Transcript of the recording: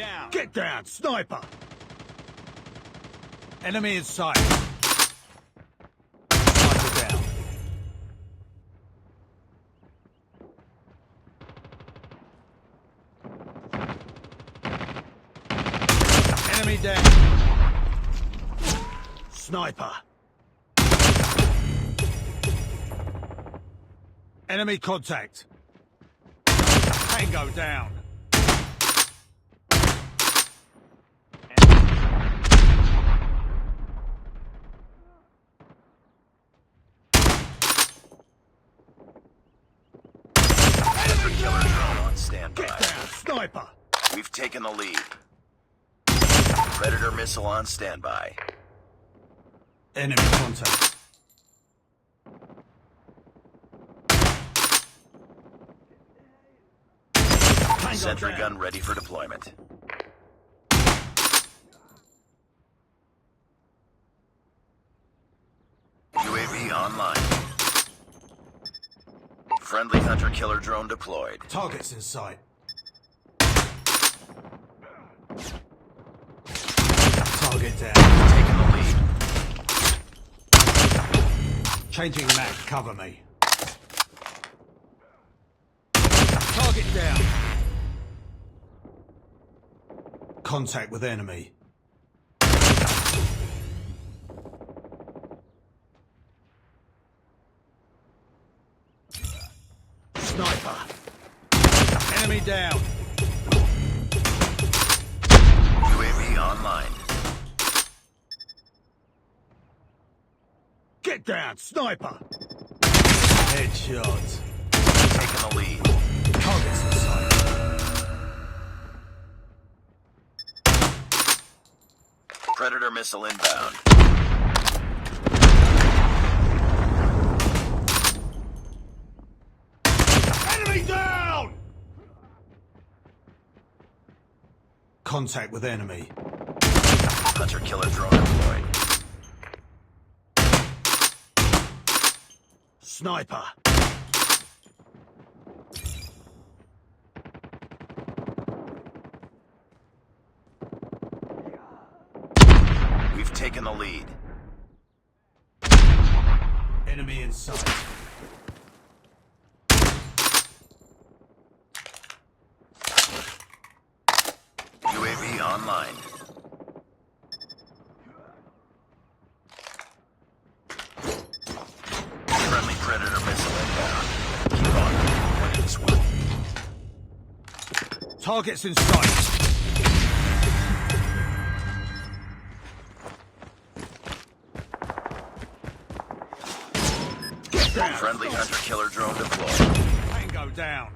down. Get down, sniper! Enemy in sight. Sniper down. Enemy down. Sniper. Enemy contact. Tango down. Killer drone on standby. Get down, sniper. We've taken the lead. Predator missile on standby. Enemy contact. Tango Sentry down. gun ready for deployment. UAV online. Friendly hunter-killer drone deployed. Targets in sight. Target down. Taking the lead. Changing mag, cover me. Target down. Contact with enemy. Sniper. Enemy down. UAV online. Get down, sniper. Headshot. Taking the lead. Targets in sight. Predator missile inbound. Enemy down! Contact with enemy. Hunter-killer drone deployed. Sniper. We've taken the lead. Enemy in sight. UAV online. Friendly Predator missile inbound. Keep on winning this one. Targets in sight. Get down. Friendly hunter-killer drone deployed. Tango down.